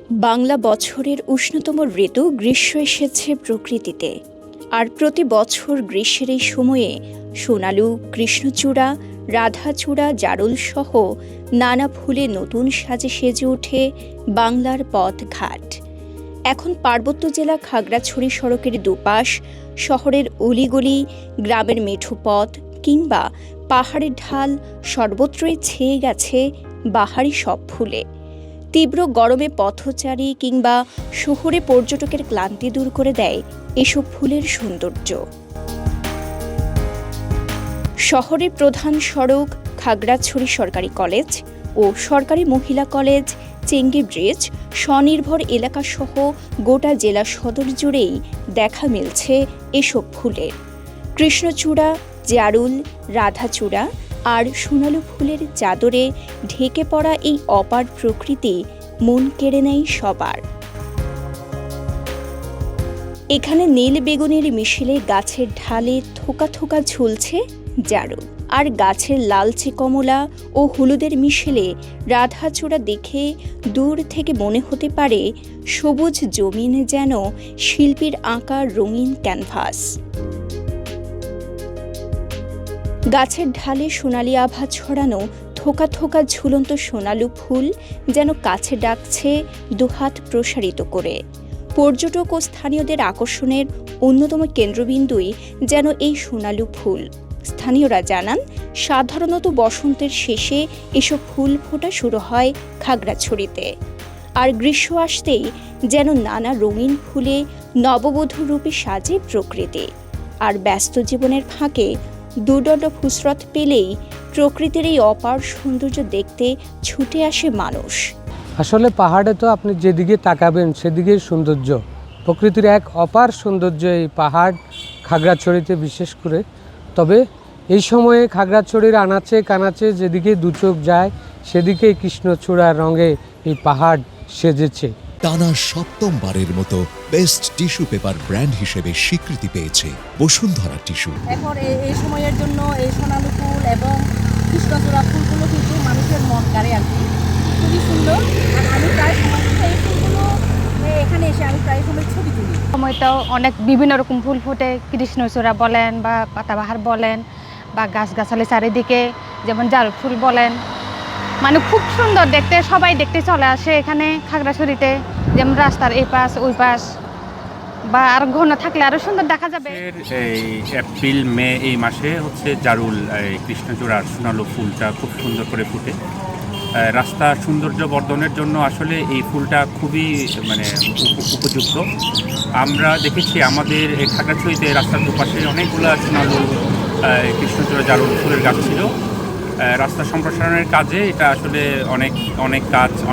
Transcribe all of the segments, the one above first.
বাংলা বছরের উষ্ণতম ঋতু গ্রীষ্ম এসেছে প্রকৃতিতে। আর প্রতি বছর গ্রীষ্মের এই সময়ে সোনালু, কৃষ্ণচূড়া, রাধাচূড়া, জারুল সহ নানা ফুলে নতুন সাজে সেজে ওঠে বাংলার পথঘাট। এখন পার্বত্য জেলা খাগড়াছড়ি সড়কের দুপাশ, শহরের অলিগলি, গ্রামের মেঠো পথ কিংবা পাহাড়ের ঢাল সর্বত্রই ছেয়ে গেছে বাহারি সব ফুলে। তীব্র গরমে পথচারী কিংবা শহুরে পর্যটকের ক্লান্তি দূর করে দেয় এসব ফুলের সৌন্দর্য। শহরের প্রধান সড়ক, খাগড়াছড়ি সরকারি কলেজ ও সরকারি মহিলা কলেজ, চেঙ্গি ব্রিজ, স্বনির্ভর এলাকাসহ গোটা জেলা সদর জুড়েই দেখা মিলছে এসব ফুলের। কৃষ্ণচূড়া, জারুল, রাধাচূড়া আর সোনালু ফুলের চাদরে ঢেকে পড়া এই অপার প্রকৃতি মন কেড়ে নেয় সবার। এখানে নীল বেগুনের মিশেলে গাছের ঢালে থোকা থোকা ঝুলছে জারুল, আর গাছের লালচে কমলা ও হলুদের মিশেলে রাধাচূড়া দেখে দূর থেকে মনে হতে পারে সবুজ জমিন যেন শিল্পীর আঁকা রঙিন ক্যানভাস। গাছের ঢালে সোনালি আভা ছড়ানো থোকা থোকা ঝুলন্ত সোনালু ফুল যেন কাছে ডাকছে দুহাত প্রসারিত করে। পর্যটক ও স্থানীয়দের আকর্ষণের অন্যতম কেন্দ্রবিন্দুই যেন এই সোনালু ফুল। স্থানীয়রা জানান, সাধারণত বসন্তের শেষে এসব ফুল ফোটা শুরু হয় খাগড়াছড়িতে, আর গ্রীষ্ম আসতেই যেন নানা রঙিন ফুলে নববধূ রূপে সাজে প্রকৃতি। আর ব্যস্ত জীবনের ফাঁকে দুদণ্ড ফুসরত পেলেই প্রকৃতির এই অপার সৌন্দর্য দেখতে ছুটে আসে মানুষ। আসলে পাহাড়ে তো আপনি যেদিকে তাকাবেন সেদিকেই সৌন্দর্য, প্রকৃতির এক অপার সৌন্দর্য এই পাহাড় খাগড়াছড়িতে বিশেষ করে। তবে এই সময়ে খাগড়াছড়ির আনাচে কানাচে যেদিকে দু চোখ যায় সেদিকেই কৃষ্ণচূড়ার রঙে এই পাহাড় সেজেছে। টানা সপ্তমবারের মতো বেস্ট টিস্যু পেপার ব্র্যান্ড হিসেবে স্বীকৃতি পেয়েছে বসুন্ধরা টিস্যু। এখন এই সময়ের জন্য এই সোনালু ফুল এবং কৃষ্ণচূড়া ফুলগুলো কিন্তু মানুষের মন কাড়ে আর কি, খুবই সুন্দর। আর আমি প্রায় সময় এই ফুলগুলো এখানে এসে আমি প্রায় সময় ছবি তুলি। সময়টাও অনেক বিভিন্ন রকম ফুল ফোটে, কৃষ্ণচূড়া বলেন বা পাতাবাহার বলেন বা গাছগাছালি চারিদিকে, যেমন জারুল ফুল বলেন, মানে খুব সুন্দর দেখতে, সবাই দেখতে চলে আসে এখানে খাগড়াছড়িতে। যেমন রাস্তার এই পাশ ওই পাশ বা আর ঘন থাকলে আরো সুন্দর দেখা যাবে। এই এপ্রিল মে এই মাসে হচ্ছে জারুল কৃষ্ণচূড়ার সোনালু ফুলটা খুব সুন্দর করে ফুটে। রাস্তার সৌন্দর্য বর্ধনের জন্য আসলে এই ফুলটা খুবই উপযুক্ত। আমরা দেখেছি আমাদের এই খাগড়াছড়িতে রাস্তার দুপাশে অনেকগুলো সোনালু কৃষ্ণচূড়া জারুল ফুলের গাছ ছিল। রাস্তা সম্প্রসারণের কাজে এটা আসলে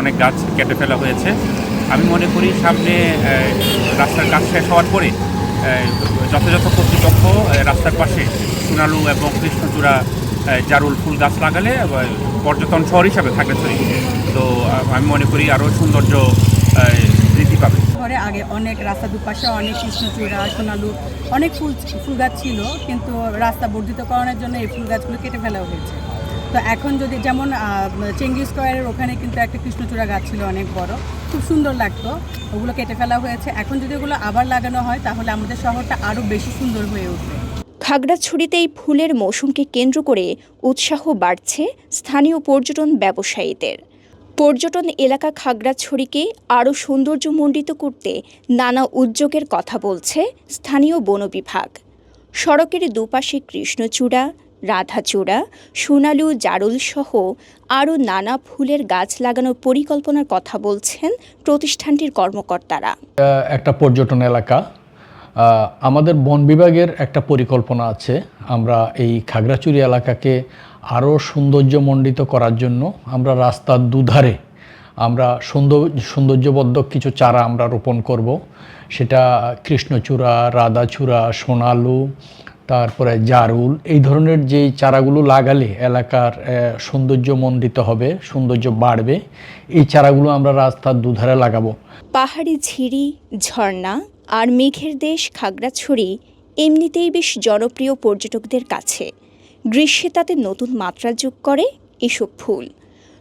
অনেক গাছ কেটে ফেলা হয়েছে। আমি মনে করি সামনে রাস্তার কাজ শেষ হওয়ার পরে যথাযথ কর্তৃপক্ষ রাস্তার পাশে সোনালু এবং কৃষ্ণচূড়া জারুল ফুল গাছ লাগালে পর্যটন শহর হিসাবে খাগড়াছড়ি, তো আমি মনে করি আরও সৌন্দর্য বৃদ্ধি পাবে। ঘরে আগে অনেক রাস্তা দুপাশে অনেক কৃষ্ণচূড়া, সোনালু অনেক ফুল গাছ ছিল, কিন্তু রাস্তা বর্ধিতকরণের জন্য এই ফুল গাছগুলো কেটে ফেলা হয়েছে। তো এখন যদি যেমন চেঙ্গি স্কোয়ারের ওখানে কিন্তু একটা কৃষ্ণচূড়া গাছ ছিল অনেক বড়, খুব সুন্দর লাগতো, ওগুলো কেটে ফেলা হয়েছে। এখন যদি ওগুলো আবার লাগানো হয় তাহলে আমাদের শহরটা আরও বেশি সুন্দর হয়ে উঠবে। খাগড়াছড়িতে এই ফুলের মৌসুমকে কেন্দ্র করে উৎসাহ বাড়ছে স্থানীয় পর্যটন ব্যবসায়ীদের। পর্যটন এলাকা খাগড়াছড়িকে আরও সৌন্দর্যমণ্ডিত করতে নানা উদ্যোগের কথা বলছে স্থানীয় বন বিভাগ। সড়কের দুপাশে কৃষ্ণচূড়া, রাধাচূড়া, সোনালু, জারুল সহ আরও নানা ফুলের গাছ লাগানোর পরিকল্পনার কথা বলছেন প্রতিষ্ঠানটির কর্মকর্তারা। একটা পর্যটন এলাকা, আমাদের বন বিভাগের একটা পরিকল্পনা আছে। আমরা এই খাগড়াছড়ি এলাকাকে আরও সৌন্দর্যমণ্ডিত করার জন্য আমরা রাস্তার দুধারে আমরা সৌন্দর্যবর্ধক কিছু চারা আমরা রোপণ করব। সেটা কৃষ্ণচূড়া, রাধাচূড়া, সোনালু, তারপরে জারুল, এই ধরনের যেই চারাগুলো লাগালে এলাকার সৌন্দর্যমণ্ডিত হবে, সৌন্দর্য বাড়বে, এই চারাগুলো আমরা রাস্তার দুধারে লাগাবো। পাহাড়ি ঝিরি, ঝর্ণা আর মেঘের দেশ খাগড়াছড়ি এমনিতেই বেশ জনপ্রিয় পর্যটকদের কাছে। গ্রীষ্মে তাতে নতুন মাত্রা যোগ করে এসব ফুল।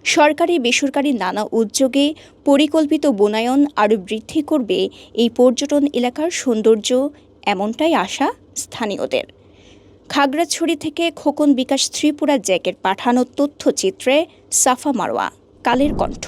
সরকারি বেসরকারি নানা উদ্যোগে পরিকল্পিত বনায়ন আরও বৃদ্ধি করবে এই পর্যটন এলাকার সৌন্দর্য, এমনটাই আশা স্থানীয়দের। খাগড়াছড়ি থেকে খোকন বিকাশ ত্রিপুরা জ্যাকের পাঠানো তথ্যচিত্রে সাফা মারওয়া, কালের কণ্ঠ।